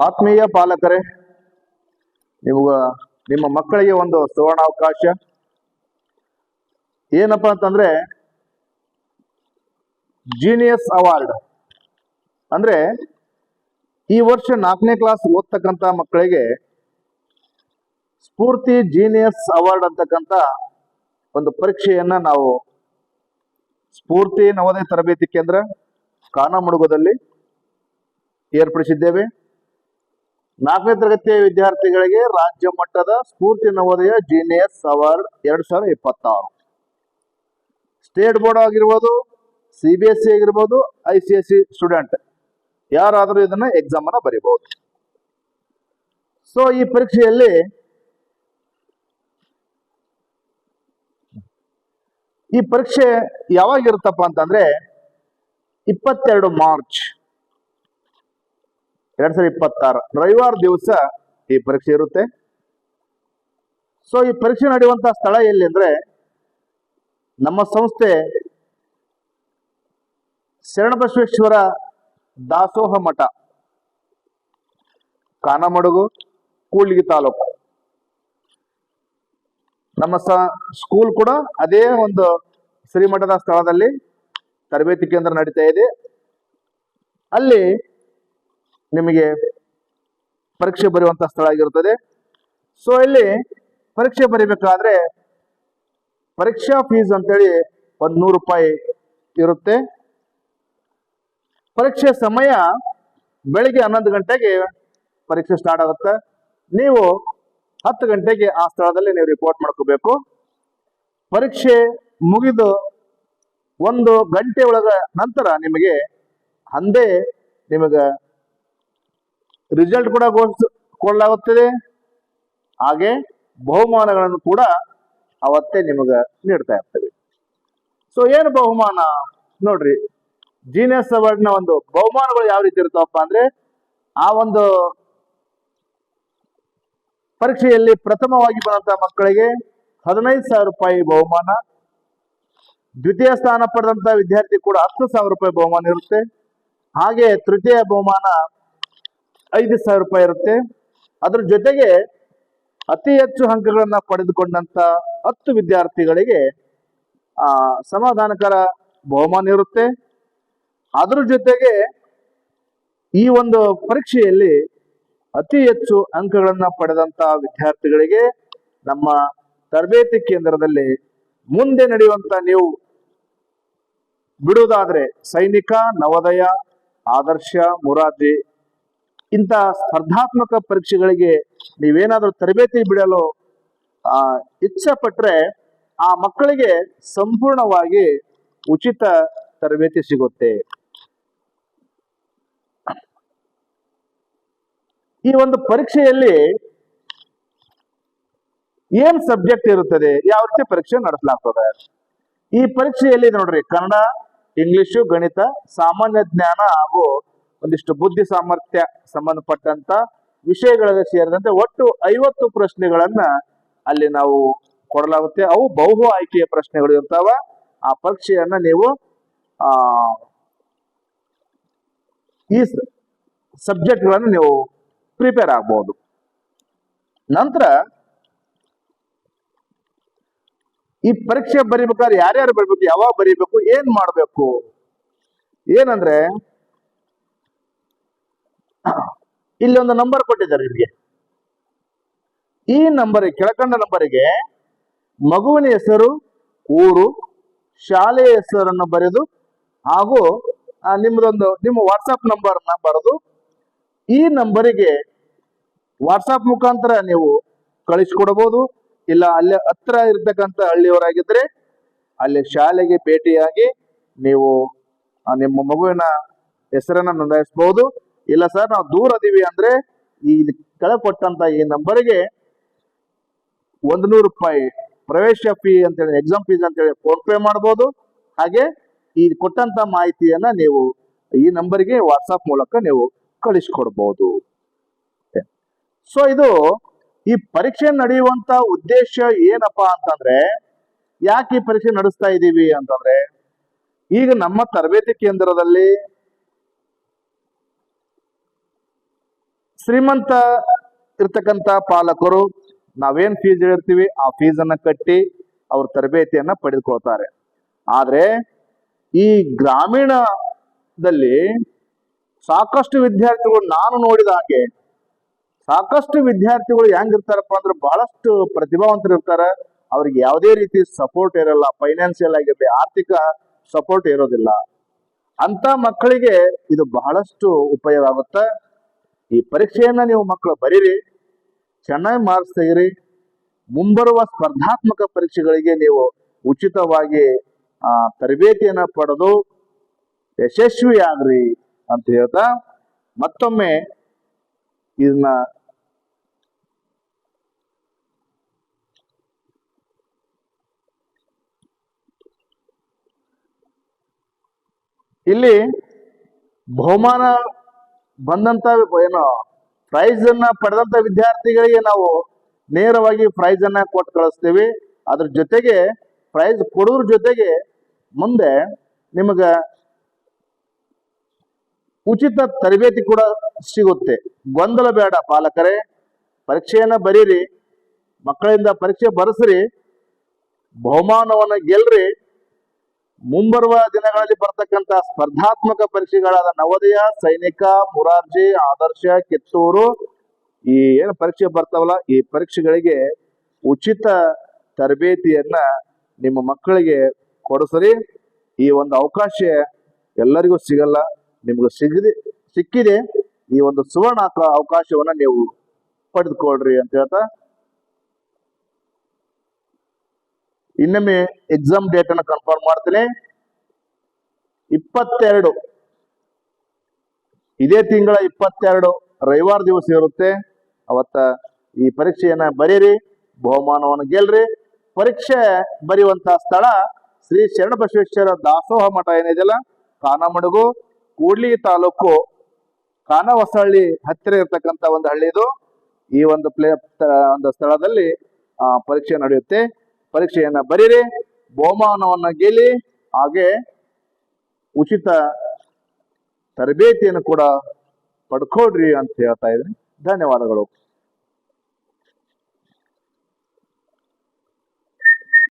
ಆತ್ಮೀಯ ಪಾಲಕರೇ, ನಿಮ್ಮ ಮಕ್ಕಳಿಗೆ ಒಂದು ಸುವರ್ಣಾವಕಾಶ ಏನಪ್ಪಾ ಅಂತಂದ್ರೆ ಜೀನಿಯಸ್ ಅವಾರ್ಡ್. ಅಂದ್ರೆ ಈ ವರ್ಷ 4ನೇ ಕ್ಲಾಸ್ ಓದ್ತಕ್ಕಂಥ ಮಕ್ಕಳಿಗೆ ಸ್ಫೂರ್ತಿ ಜೀನಿಯಸ್ ಅವಾರ್ಡ್ ಅಂತಕ್ಕಂಥ ಒಂದು ಪರೀಕ್ಷೆಯನ್ನ ನಾವು ಸ್ಫೂರ್ತಿ ನವೋದಯ ತರಬೇತಿ ಕೇಂದ್ರ ಕಾನಮಡುಗದಲ್ಲಿ ಏರ್ಪಡಿಸಿದ್ದೇವೆ. 4ನೇ ತರಗತಿಯ ವಿದ್ಯಾರ್ಥಿಗಳಿಗೆ ರಾಜ್ಯ ಮಟ್ಟದ Spoorthi Navodaya genius award 2026 state board ಆಗಿರ್ಬೋದು, CBSE ಆಗಿರ್ಬೋದು, ICSE ಸ್ಟೂಡೆಂಟ್ ಯಾರಾದರೂ ಇದನ್ನ ಎಕ್ಸಾಮ್ ಅನ್ನ ಬರೀಬಹುದು. ಸೊ ಈ ಪರೀಕ್ಷೆಯಲ್ಲಿ ಯಾವಾಗ ಇರುತ್ತಪ್ಪ ಅಂತಂದ್ರೆ 22 ಮಾರ್ಚ್ 2026 ರವಿವಾರ ದಿವಸ ಈ ಪರೀಕ್ಷೆ ಇರುತ್ತೆ. ಸೊ ಈ ಪರೀಕ್ಷೆ ನಡೆಯುವಂತಹ ಸ್ಥಳ ಎಲ್ಲಿ ಅಂದ್ರೆ ನಮ್ಮ ಸಂಸ್ಥೆ ಶರಣಬಸವೇಶ್ವರ ದಾಸೋಹ ಮಠ, ಕಾನಮಡುಗು, ಕೂಡ್ಲಿಗಿ ತಾಲೂಕು. ನಮ್ಮ ಸ್ಕೂಲ್ ಕೂಡ ಅದೇ ಒಂದು ಶ್ರೀಮಠದ ಸ್ಥಳದಲ್ಲಿ ತರಬೇತಿ ಕೇಂದ್ರ ನಡೀತಾ ಇದೆ. ಅಲ್ಲಿ ನಿಮಗೆ ಪರೀಕ್ಷೆ ಬರೆಯುವಂತಹ ಸ್ಥಳ ಆಗಿರುತ್ತದೆ. ಸೊ ಇಲ್ಲಿ ಪರೀಕ್ಷೆ ಬರೀಬೇಕಾದ್ರೆ ಪರೀಕ್ಷಾ ಫೀಸ್ ಅಂತೇಳಿ 100 ರೂಪಾಯಿ ಇರುತ್ತೆ. ಪರೀಕ್ಷೆ ಸಮಯ ಬೆಳಿಗ್ಗೆ 11 ಗಂಟೆಗೆ ಪರೀಕ್ಷೆ ಸ್ಟಾರ್ಟ್ ಆಗುತ್ತೆ. ನೀವು 10 ಗಂಟೆಗೆ ಆ ಸ್ಥಳದಲ್ಲಿ ನೀವು ರಿಪೋರ್ಟ್ ಮಾಡ್ಕೋಬೇಕು. ಪರೀಕ್ಷೆ ಮುಗಿದು 1 ಗಂಟೆ ನಂತರ ನಿಮಗೆ ಅಂದೇ ನಿಮಗೆ ರಿಸಲ್ಟ್ ಕೂಡ ಕೊಡಲಾಗುತ್ತದೆ. ಹಾಗೆ ಬಹುಮಾನಗಳನ್ನು ಕೂಡ ಅವತ್ತೇ ನಿಮಗೆ ನೀಡ್ತಾ ಇರ್ತೇವೆ. ಸೊ ಏನು ಬಹುಮಾನ ನೋಡ್ರಿ, ಜೀನಿಯಸ್ ಅವಾರ್ಡ್ ನ ಒಂದು ಬಹುಮಾನಗಳು ಯಾವ ರೀತಿ ಇರ್ತಾವಪ್ಪ ಅಂದ್ರೆ, ಆ ಒಂದು ಪರೀಕ್ಷೆಯಲ್ಲಿ ಪ್ರಥಮವಾಗಿ ಬಂದಂತಹ ಮಕ್ಕಳಿಗೆ 15,000 ರೂಪಾಯಿ ಬಹುಮಾನ, ದ್ವಿತೀಯ ಸ್ಥಾನ ಪಡೆದಂತಹ ವಿದ್ಯಾರ್ಥಿ ಕೂಡ 10,000 ರೂಪಾಯಿ ಬಹುಮಾನ ಇರುತ್ತೆ. ಹಾಗೆ ತೃತೀಯ ಬಹುಮಾನ 5,000 ರೂಪಾಯಿ ಇರುತ್ತೆ. ಅದ್ರ ಜೊತೆಗೆ ಅತಿ ಹೆಚ್ಚು ಅಂಕಗಳನ್ನ ಪಡೆದುಕೊಂಡಂತ 10 ವಿದ್ಯಾರ್ಥಿಗಳಿಗೆ ಸಮಾಧಾನಕರ ಬಹುಮಾನ ಇರುತ್ತೆ. ಅದ್ರ ಜೊತೆಗೆ ಈ ಒಂದು ಪರೀಕ್ಷೆಯಲ್ಲಿ ಅತಿ ಹೆಚ್ಚು ಅಂಕಗಳನ್ನ ಪಡೆದಂತ ವಿದ್ಯಾರ್ಥಿಗಳಿಗೆ ನಮ್ಮ ತರಬೇತಿ ಕೇಂದ್ರದಲ್ಲಿ ಮುಂದೆ ನಡೆಯುವಂತ ನೀವು ಬಿಡುವುದಾದ್ರೆ ಸೈನಿಕ, ನವೋದಯ, ಆದರ್ಶ, ಮುರಾರ್ಜಿ ಇಂಥ ಸ್ಪರ್ಧಾತ್ಮಕ ಪರೀಕ್ಷೆಗಳಿಗೆ ನೀವೇನಾದ್ರೂ ತರಬೇತಿ ಬಿಡಲು ಇಚ್ಛೆ ಪಟ್ರೆ ಆ ಮಕ್ಕಳಿಗೆ ಸಂಪೂರ್ಣವಾಗಿ ಉಚಿತ ತರಬೇತಿ ಸಿಗುತ್ತೆ. ಈ ಒಂದು ಪರೀಕ್ಷೆಯಲ್ಲಿ ಏನ್ ಸಬ್ಜೆಕ್ಟ್ ಇರುತ್ತದೆ, ಯಾವ ರೀತಿ ಪರೀಕ್ಷೆ ನಡೆಸಲಾಗ್ತದೆ? ಈ ಪರೀಕ್ಷೆಯಲ್ಲಿ ನೋಡ್ರಿ, ಕನ್ನಡ, ಇಂಗ್ಲಿಷು, ಗಣಿತ, ಸಾಮಾನ್ಯ ಜ್ಞಾನ ಹಾಗೂ ಒಂದಿಷ್ಟು ಬುದ್ಧಿ ಸಾಮರ್ಥ್ಯ ಸಂಬಂಧಪಟ್ಟಂತ ವಿಷಯಗಳಿಗೆ ಸೇರಿದಂತೆ ಒಟ್ಟು 50 ಪ್ರಶ್ನೆಗಳನ್ನ ಅಲ್ಲಿ ನಾವು ಕೊಡಲಾಗುತ್ತೆ. ಅವು ಬಹು ಆಯ್ಕೆಯ ಪ್ರಶ್ನೆಗಳು ಇರ್ತಾವ. ಆ ಪರೀಕ್ಷೆಯನ್ನ ನೀವು ಈ ಸಬ್ಜೆಕ್ಟ್ ಗಳನ್ನು ನೀವು ಪ್ರಿಪೇರ್ ಆಗ್ಬಹುದು. ನಂತರ ಈ ಪರೀಕ್ಷೆ ಬರೀಬೇಕಾದ್ರೆ ಯಾರ್ಯಾರು ಬರೀಬೇಕು, ಯಾವಾಗ ಬರೀಬೇಕು, ಏನ್ ಮಾಡ್ಬೇಕು ಏನಂದ್ರೆ, ಇಲ್ಲಿ ಒಂದು ನಂಬರ್ ಕೊಟ್ಟಿದ್ದಾರೆ ನಿಮಗೆ. ಈ ನಂಬರ್, ಕೆಳಕಂಡ ನಂಬರಿಗೆ ಮಗುವಿನ ಹೆಸರು, ಊರು, ಶಾಲೆಯ ಹೆಸರನ್ನು ಬರೆದು ಹಾಗೂ ನಿಮ್ಮ ವಾಟ್ಸಪ್ ನಂಬರ್ನ ಬರೆದು ಈ ನಂಬರಿಗೆ ವಾಟ್ಸಪ್ ಮುಖಾಂತರ ನೀವು ಕಳಿಸ್ಕೊಡಬಹುದು. ಇಲ್ಲ ಅಲ್ಲೇ ಹತ್ರ ಇರ್ತಕ್ಕಂಥ ಹಳ್ಳಿಯವರಾಗಿದ್ರೆ ಅಲ್ಲಿ ಶಾಲೆಗೆ ಭೇಟಿಯಾಗಿ ನೀವು ನಿಮ್ಮ ಮಗುವಿನ ಹೆಸರನ್ನ ನೋಂದಾಯಿಸಬಹುದು. ಇಲ್ಲ ಸರ್ ನಾವು ದೂರ ಅದೀವಿ ಅಂದ್ರೆ ಈ ಕೆಳಕೊಟ್ಟಂತ ಈ ನಂಬರಿಗೆ 100 ರೂಪಾಯಿ ಪ್ರವೇಶ ಫೀ ಅಂತೇಳಿ, ಎಕ್ಸಾಮ್ ಫೀಸ್ ಅಂತೇಳಿ ಫೋನ್ ಪೇ ಮಾಡಬಹುದು. ಹಾಗೆ ಈ ಕೊಟ್ಟಂತ ಮಾಹಿತಿಯನ್ನ ನೀವು ಈ ನಂಬರ್ಗೆ ವಾಟ್ಸಪ್ ಮೂಲಕ ನೀವು ಕಳಿಸ್ಕೊಡ್ಬಹುದು. ಸೊ ಇದು ಈ ಪರೀಕ್ಷೆ ನಡೆಯುವಂತ ಉದ್ದೇಶ ಏನಪ್ಪಾ ಅಂತಂದ್ರೆ, ಯಾಕೆ ಈ ಪರೀಕ್ಷೆ ನಡೆಸ್ತಾ ಇದ್ದೀವಿ ಅಂತಂದ್ರೆ, ಈಗ ನಮ್ಮ ತರಬೇತಿ ಕೇಂದ್ರದಲ್ಲಿ ಶ್ರೀಮಂತ ಇರ್ತಕ್ಕಂಥ ಪಾಲಕರು ನಾವೇನ್ ಫೀಸ್ ಹೇಳಿರ್ತೀವಿ ಆ ಫೀಸನ್ನ ಕಟ್ಟಿ ಅವ್ರ ತರಬೇತಿಯನ್ನ ಪಡೆದುಕೊಳ್ತಾರೆ. ಆದ್ರೆ ಈ ಗ್ರಾಮೀಣದಲ್ಲಿ ಸಾಕಷ್ಟು ವಿದ್ಯಾರ್ಥಿಗಳು, ನಾನು ನೋಡಿದ ಹಾಗೆ ಸಾಕಷ್ಟು ವಿದ್ಯಾರ್ಥಿಗಳು ಹೆಂಗಿರ್ತಾರಪ್ಪ ಅಂದ್ರೆ ಬಹಳಷ್ಟು ಪ್ರತಿಭಾವಂತರು ಇರ್ತಾರ. ಅವ್ರಿಗೆ ಯಾವುದೇ ರೀತಿ ಸಪೋರ್ಟ್ ಇರಲ್ಲ, ಫೈನಾನ್ಸಿಯಲ್ ಆಗಿರ್ಲಿ, ಆರ್ಥಿಕ ಸಪೋರ್ಟ್ ಇರೋದಿಲ್ಲ. ಅಂತ ಮಕ್ಕಳಿಗೆ ಇದು ಬಹಳಷ್ಟು ಉಪಯೋಗ ಆಗುತ್ತೆ. ಈ ಪರೀಕ್ಷೆಯನ್ನ ನೀವು ಮಕ್ಕಳು ಬರೀರಿ, ಚೆನ್ನಾಗಿ ಮಾರ್ಕ್ಸ್ ತೆಗಿರಿ. ಮುಂಬರುವ ಸ್ಪರ್ಧಾತ್ಮಕ ಪರೀಕ್ಷೆಗಳಿಗೆ ನೀವು ಉಚಿತವಾಗಿ ತರಬೇತಿಯನ್ನ ಪಡೆದು ಯಶಸ್ವಿ ಆಗ್ರಿ ಅಂತ ಹೇಳ್ತಾ ಮತ್ತೊಮ್ಮೆ ಇದನ್ನ ಇಲ್ಲಿ ಬಹುಮಾನ ಬಂದಂತ ಏನೋ ಪ್ರೈಸ್ ಅನ್ನ ಪಡೆದಂತ ವಿದ್ಯಾರ್ಥಿಗಳಿಗೆ ನಾವು ನೇರವಾಗಿ ಪ್ರೈಸ್ ಅನ್ನ ಕೊಟ್ಟು ಕಳಿಸ್ತೀವಿ. ಅದ್ರ ಜೊತೆಗೆ ಪ್ರೈಸ್ ಕೊಡೋದ್ರ ಜೊತೆಗೆ ಮುಂದೆ ನಿಮಗ ಉಚಿತ ತರಬೇತಿ ಕೂಡ ಸಿಗುತ್ತೆ. ಗೊಂದಲ ಬೇಡ ಪಾಲಕರೇ, ಪರೀಕ್ಷೆಯನ್ನ ಬರೀರಿ, ಮಕ್ಕಳಿಂದ ಪರೀಕ್ಷೆ ಬರೆಸ್ರಿ, ಬಹುಮಾನವನ್ನ ಗೆಲ್ರಿ. ಮುಂಬರುವ ದಿನಗಳಲ್ಲಿ ಬರ್ತಕ್ಕಂಥ ಸ್ಪರ್ಧಾತ್ಮಕ ಪರೀಕ್ಷೆಗಳಾದ ನವೋದಯ, ಸೈನಿಕ, ಮುರಾರ್ಜಿ, ಆದರ್ಶ, ಕಿತ್ತೂರು ಈ ಏನು ಪರೀಕ್ಷೆ ಬರ್ತಾವಲ್ಲ ಈ ಪರೀಕ್ಷೆಗಳಿಗೆ ಉಚಿತ ತರಬೇತಿಯನ್ನ ನಿಮ್ಮ ಮಕ್ಕಳಿಗೆ ಕೊಡಿಸ್ರಿ. ಈ ಒಂದು ಅವಕಾಶ ಎಲ್ಲರಿಗೂ ಸಿಗಲ್ಲ, ನಿಮ್ಗೆ ಸಿಕ್ಕಿದೆ. ಈ ಒಂದು ಸುವರ್ಣ ಅವಕಾಶವನ್ನ ನೀವು ಪಡೆದುಕೊಳ್ರಿ ಅಂತ ಹೇಳ್ತಾ ಇನ್ನೊಮ್ಮೆ ಎಕ್ಸಾಮ್ ಡೇಟ್ ಅನ್ನು ಕನ್ಫರ್ಮ್ ಮಾಡ್ತೀನಿ. 22 ಇದೇ ತಿಂಗಳ 22 ರವಿವಾರ ದಿವಸ ಇರುತ್ತೆ. ಅವತ್ತ ಈ ಪರೀಕ್ಷೆಯನ್ನ ಬರೀರಿ, ಬಹುಮಾನವನ್ನು ಗೆಲ್ರಿ. ಪರೀಕ್ಷೆ ಬರೆಯುವಂತ ಸ್ಥಳ ಶ್ರೀ ಶರಣಬಸವೇಶ್ವರ ದಾಸೋಹ ಮಠ ಏನಿದೆಯಲ್ಲ, ಕಾನಮಡುಗು, ಕೂಡ್ಲಿ ತಾಲೂಕು, ಕಾನವಸಹಳ್ಳಿ ಹತ್ತಿರ ಇರ್ತಕ್ಕಂಥ ಒಂದು ಹಳ್ಳಿ ಇದು. ಈ ಒಂದು ಒಂದು ಸ್ಥಳದಲ್ಲಿ ಪರೀಕ್ಷೆ ನಡೆಯುತ್ತೆ. ಪರೀಕ್ಷೆಯನ್ನ ಬರೀರಿ, ಬಹುಮಾನವನ್ನ ಗೆಲ್ಲಿ, ಹಾಗೆ ಉಚಿತ ತರಬೇತಿಯನ್ನು ಕೂಡ ಪಡ್ಕೊಳ್ರಿ ಅಂತ ಹೇಳ್ತಾ ಇದ್ದೀನಿ. ಧನ್ಯವಾದಗಳು.